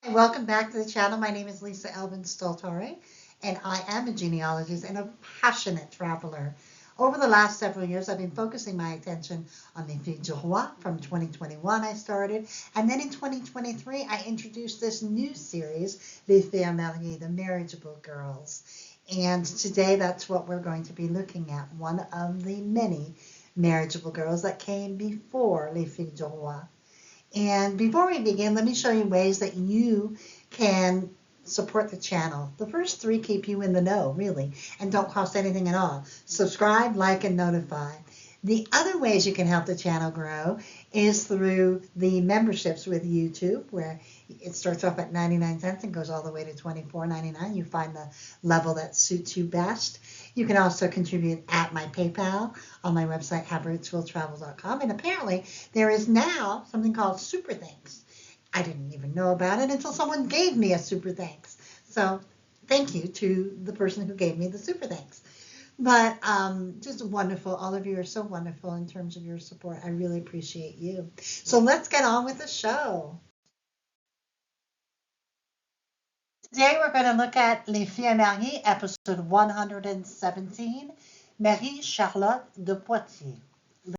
Welcome back to the channel. My name is Lisa Elvin Stoltore, and I am a genealogist and a passionate traveler. Over the last several years, I've been focusing my attention on Les Filles du Roi. From 2021, I started, and then in 2023, I introduced this new series, Les Filles Mariées, the Marriageable Girls. And today, that's what we're going to be looking at, one of the many marriageable girls that came before Les Filles du Roi. And before we begin, let me show you ways that you can support the channel. The first three keep you in the know, really, and don't cost anything at all. Subscribe, like, and notify. The other ways you can help the channel grow is through the memberships with YouTube, where it starts off at 99 cents and goes all the way to $24.99. You find the level that suits you best. You can also contribute at my PayPal on my website, haveritsvilletravel.com. And apparently there is now something called Super Thanks. I didn't even know about it until someone gave me a Super Thanks. So thank you to the person who gave me the Super Thanks. But just wonderful. All of you are so wonderful in terms of your support. I really appreciate you. So let's get on with the show. Today we're going to look at Les Filles Mariées, episode 117, Marie Charlotte de Poitiers.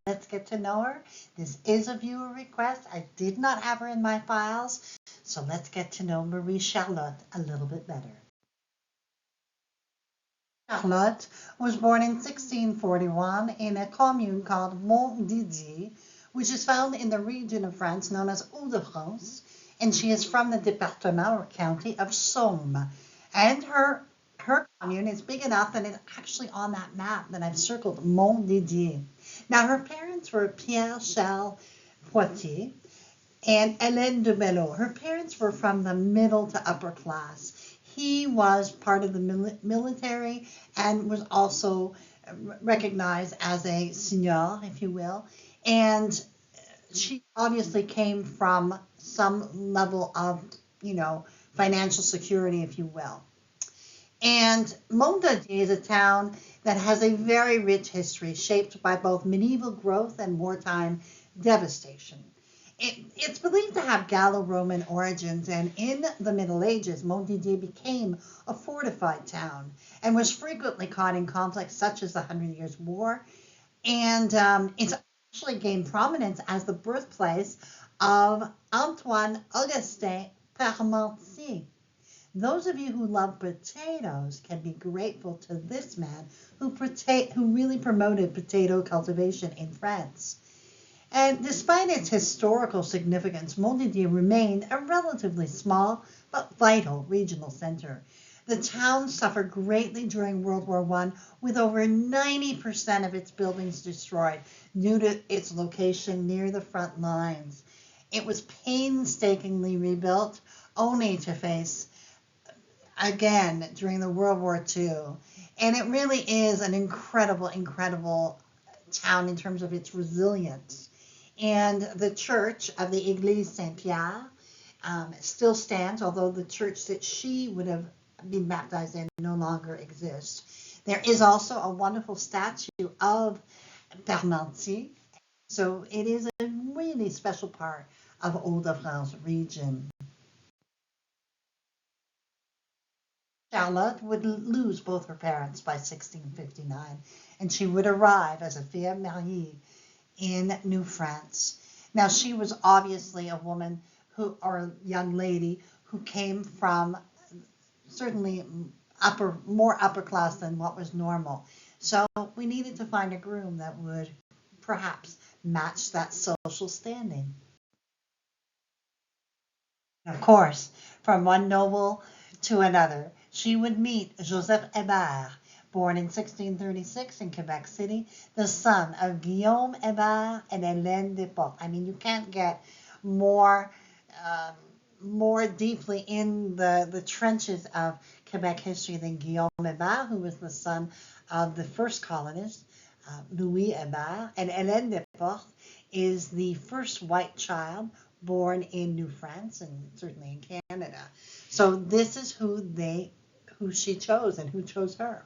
Let's get to know her. This is a viewer request. I did not have her in my files, so let's get to know Marie Charlotte a little bit better. Charlotte was born in 1641 in a commune called Montdidier, which is found in the region of France known as Hauts-de-France, and she is from the department or county of Somme. And her commune is big enough that it's actually on that map that I've circled, Montdidier. Now, her parents were Pierre Charles Poitiers and Hélène de Bello. Her parents were from the middle to upper class. He was part of the military and was also recognized as a seigneur, if you will. And she obviously came from some level of, financial security, if you will. And Montdidier is a town that has a very rich history shaped by both medieval growth and wartime devastation. It's believed to have Gallo-Roman origins, and in the Middle Ages, Montdidier became a fortified town and was frequently caught in conflicts such as the Hundred Years' War. And it's actually gained prominence as the birthplace of Antoine Augustin Parmentier. Those of you who love potatoes can be grateful to this man who really promoted potato cultivation in France. And despite its historical significance, Montdidier remained a relatively small but vital regional center. The town suffered greatly during World War I, with over 90% of its buildings destroyed due to its location near the front lines. It was painstakingly rebuilt, only to face again during the World War II. And it really is an incredible, incredible town in terms of its resilience. And the church of the Église Saint-Pierre still stands, although the church that she would have been baptized in no longer exists. There is also a wonderful statue of Parmentier, so it is a really special part of Hauts-de-France region. Charlotte would lose both her parents by 1659, and she would arrive as a fille mariée in New France. Now, she was obviously a woman or a young lady who came from certainly more upper class than what was normal. So we needed to find a groom that would perhaps match that social standing. Of course, from one noble to another, she would meet Joseph Hébert, born in 1636 in Quebec City, the son of Guillaume Hébert and Hélène Desportes. I mean, you can't get more deeply in the trenches of Quebec history than Guillaume Hébert, who was the son of the first colonist, Louis Hébert, and Hélène Desportes is the first white child born in New France and certainly in Canada. So this is who she chose and who chose her.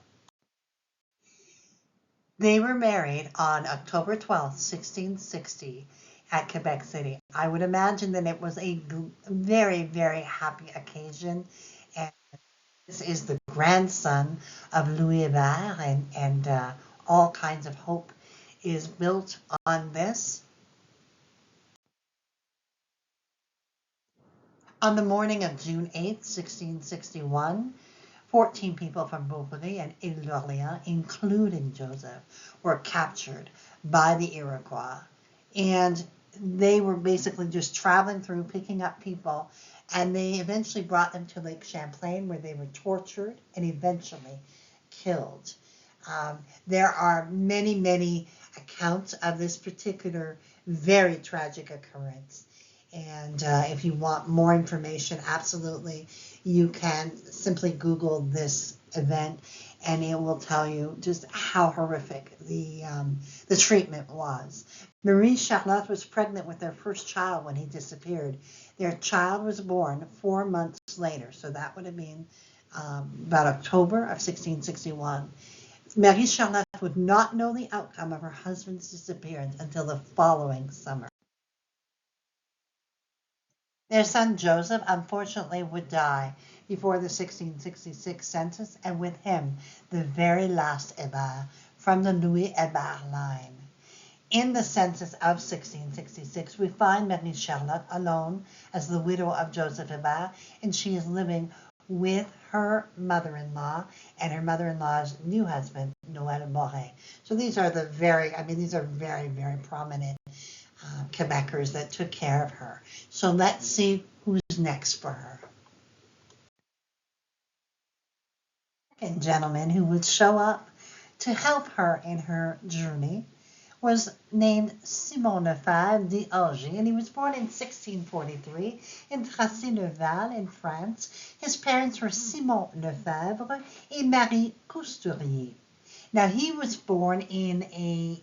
They were married on October 12th, 1660 at Quebec City. I would imagine that it was a very, very happy occasion. And this is the grandson of Louis Hébert, and all kinds of hope is built on this. On the morning of June 8th, 1661, 14 people from Beaupré and Île-d'Orléans, including Joseph, were captured by the Iroquois. And they were basically just traveling through, picking up people, and they eventually brought them to Lake Champlain, where they were tortured and eventually killed. There are many, many accounts of this particular very tragic occurrence. And if you want more information, absolutely, you can simply Google this event, and it will tell you just how horrific the treatment was. Marie Charlotte was pregnant with their first child when he disappeared. Their child was born 4 months later, so that would have been about October of 1661. Marie Charlotte would not know the outcome of her husband's disappearance until the following summer. Their son Joseph, unfortunately, would die before the 1666 census, and with him, the very last Hébert from the Louis Hébert line. In the census of 1666, we find Marie Charlotte alone as the widow of Joseph Hébert, and she is living with her mother-in-law and her mother-in-law's new husband, Noël Moret. So these are very, very prominent Quebecers that took care of her. So let's see who's next for her. The second gentleman who would show up to help her in her journey was named Simon Lefebvre d'Alger, and he was born in 1643 in Tracy-le-Val in France. His parents were Simon Lefebvre and Marie Cousturier. Now, he was born in a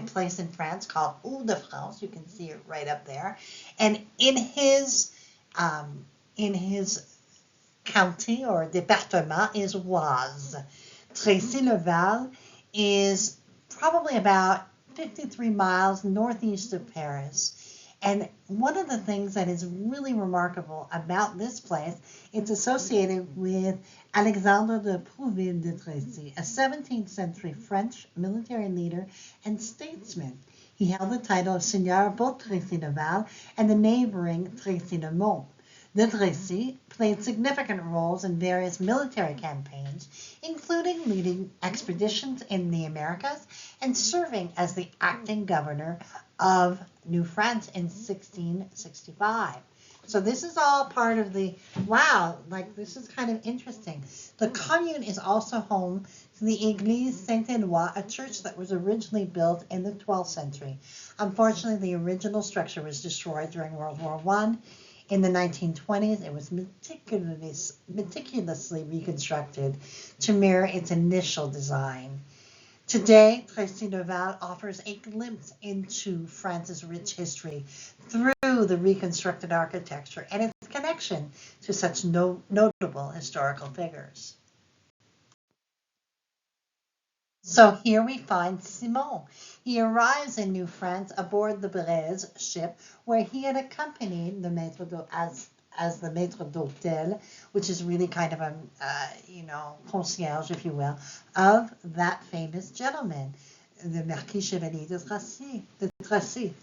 place in France called Hauts-de-France. You can see it right up there. And in his county or département is Oise. Tracy-le-Val is probably about 53 miles northeast of Paris. And one of the things that is really remarkable about this place, it's associated with Alexandre de Prouville de Tracy, a 17th century French military leader and statesman. He held the title of Seigneur both Tracy-le-Val and the neighboring Tracy-le-Mont. De Tracy played significant roles in various military campaigns, including leading expeditions in the Americas and serving as the acting governor of New France in 1665. So this is all part of the, wow, like this is kind of interesting. The commune is also home to the Église Saint-Éloi, a church that was originally built in the 12th century. Unfortunately, the original structure was destroyed during World War I. In the 1920s, it was meticulously reconstructed to mirror its initial design. Today, Tracy-le-Val offers a glimpse into France's rich history through the reconstructed architecture and its connection to such notable historical figures. So here we find Simon. He arrives in New France aboard the Braise ship, where he had accompanied the as the maître d'hôtel, which is really kind of a, concierge, if you will, of that famous gentleman, the Marquis Chevalier de Tracy.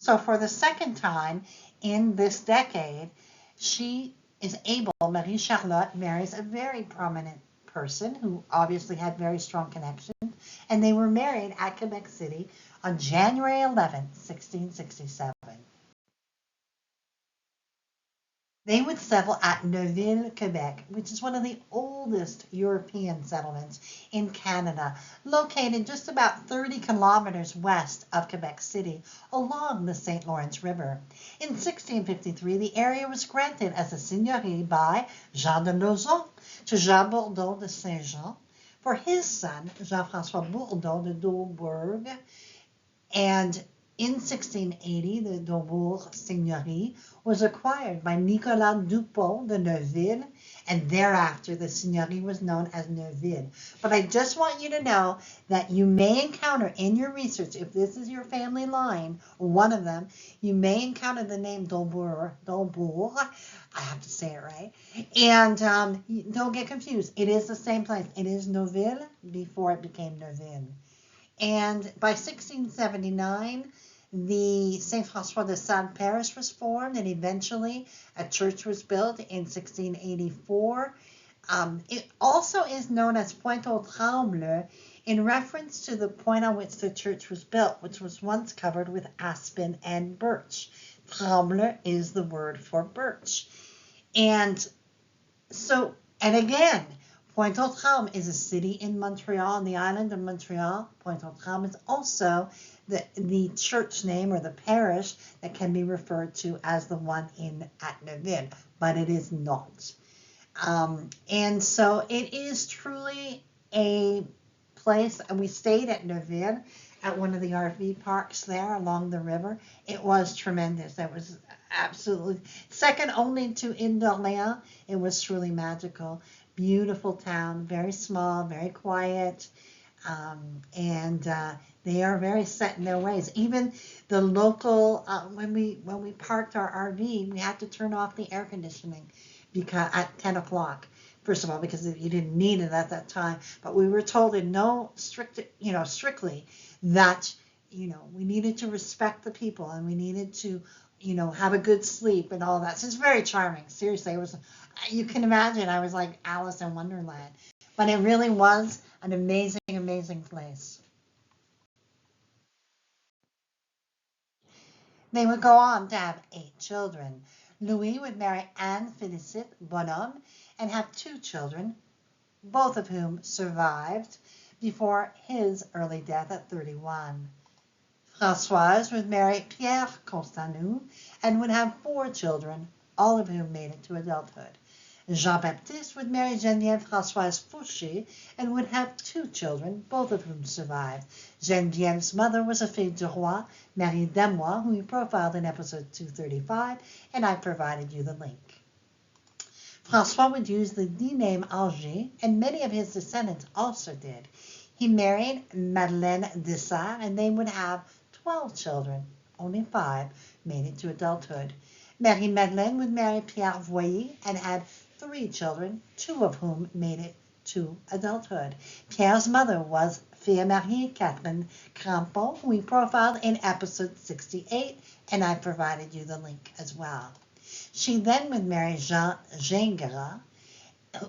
So for the second time in this decade, Marie Charlotte marries a very prominent person who obviously had very strong connections, and they were married at Quebec City on January 11th, 1667. They would settle at Neuville, Quebec, which is one of the oldest European settlements in Canada, located just about 30 kilometers west of Quebec City along the St. Lawrence River. In 1653, the area was granted as a seigneurie by Jean de Lauzon to Jean Bourdon de Saint-Jean for his son, Jean-François Bourdon de Daubourg, and in 1680, the Daubourg seigneurie was acquired by Nicolas Dupont de Neuville, and thereafter the seigneurie was known as Neuville. But I just want you to know that you may encounter in your research, if this is your family line, or one of them, you may encounter the name Dolbourg. I have to say it right. And don't get confused. It is the same place. It is Neuville before it became Neuville. And by 1679, the Saint Francois de Sales parish was formed, and eventually a church was built in 1684. It also is known as Pointe aux Trembles in reference to the point on which the church was built, which was once covered with aspen and birch. Tremble is the word for birch. And so, and again, Pointe-aux-Trembles is a city in Montreal, on the island of Montreal. Pointe-aux-Trembles is also the church name or the parish that can be referred to as the one at Neuville, but it is not. And so it is truly a place. We stayed at Neuville at one of the RV parks there along the river. It was tremendous. It was absolutely second only to Ile-d'Orléans. It was truly magical. Beautiful town, very small, very quiet, and they are very set in their ways. Even the local, when we parked our RV, we had to turn off the air conditioning because at 10 o'clock. First of all, because you didn't need it at that time, but we were told strictly that we needed to respect the people and we needed to have a good sleep and all that. So it's very charming. Seriously, it was. You can imagine I was like Alice in Wonderland, but it really was an amazing, amazing place. They would go on to have 8 children. Louis would marry Anne Félicite Bonhomme and have 2 children, both of whom survived before his early death at 31. Françoise would marry Pierre Constanou and would have 4 children, all of whom made it to adulthood. Jean-Baptiste would marry Geneviève Françoise Fauché and would have 2 children, both of whom survived. Geneviève's mother was a fille du roi, Marie Demois, who we profiled in episode 235, and I provided you the link. François would use the name Auger, and many of his descendants also did. He married Madeleine Dessart, and they would have 12 children. Only 5 made it to adulthood. Marie-Madeleine would marry Pierre Voyer and had 3 children, 2 of whom made it to adulthood. Pierre's mother was Fille Marie Catherine Crampon, who we profiled in episode 68, and I provided you the link as well. She then would marry Jean Gingras,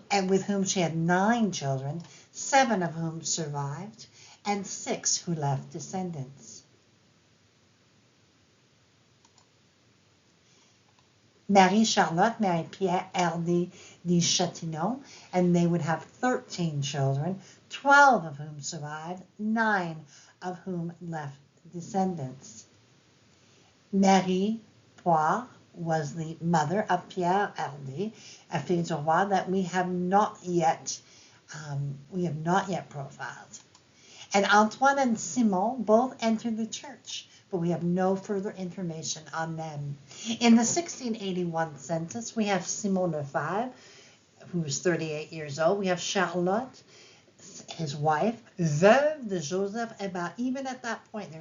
and with whom she had 9 children, 7 of whom survived, and 6 who left descendants. Marie-Charlotte married Pierre Herdé de Châtillon, and they would have 13 children, 12 of whom survived, 9 of whom left descendants. Marie Poire was the mother of Pierre Herdé, a fille du roi that we have not yet profiled. And Antoine and Simon both entered the church, but we have no further information on them. In the 1681 census, we have Simon Lefebvre, who was 38 years old. We have Charlotte, his wife, veuve de Joseph Hébert. Even at that point,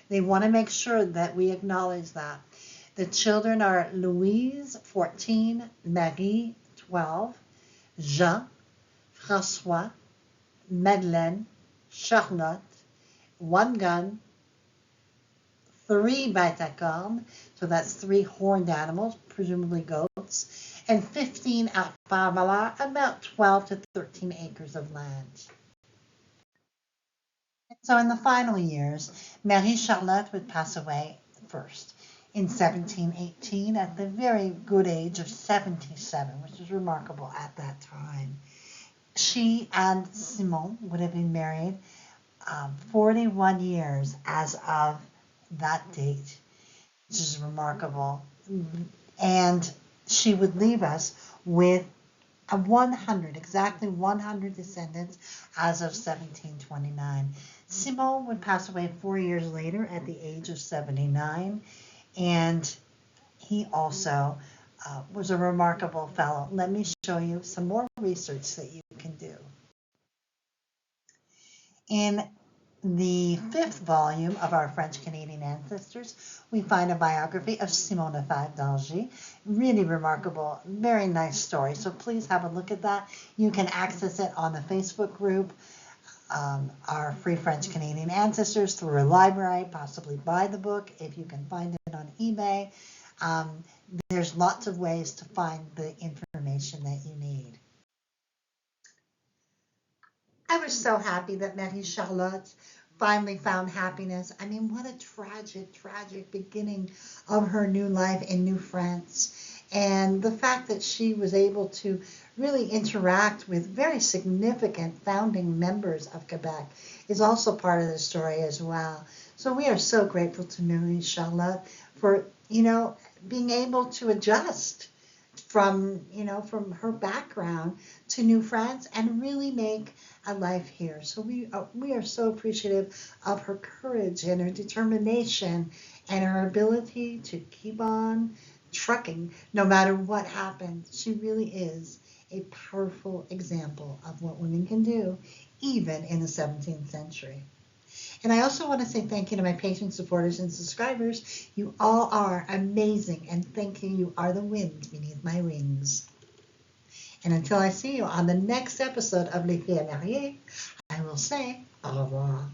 they want to make sure that we acknowledge that. The children are Louise, 14, Marie, 12, Jean, François, Madeleine, Charlotte, 1 gun, 3 bêtes à cornes, so that's 3 horned animals, presumably goats, and 15 parvalars, about 12 to 13 acres of land. So in the final years, Marie Charlotte would pass away first in 1718 at the very good age of 77, which is remarkable at that time. She and Simon would have been married 41 years as of that date, which is remarkable. And she would leave us with exactly 100 descendants as of 1729. Simon would pass away 4 years later at the age of 79, and he also was a remarkable fellow. Let me show you some more research that you can do. In the fifth volume of our French-Canadian ancestors, we find a biography of Simon de d'Angers. Really remarkable, very nice story. So please have a look at that. You can access it on the Facebook group, our Free French-Canadian Ancestors, through a library, possibly buy the book if you can find it on eBay. There's lots of ways to find the information that you need. I was so happy that Marie-Charlotte finally found happiness. I mean, what a tragic, tragic beginning of her new life in New France. And the fact that she was able to really interact with very significant founding members of Quebec is also part of the story as well. So we are so grateful to Marie-Charlotte for, being able to adjust from her background to New France and really make a life here. So we are so appreciative of her courage and her determination and her ability to keep on trucking no matter what happens. She really is a powerful example of what women can do, even in the 17th century. And I also want to say thank you to my patron supporters and subscribers. You all are amazing, and thank you. You are the wind beneath my wings. And until I see you on the next episode of Les Filles Mariées, I will say au revoir.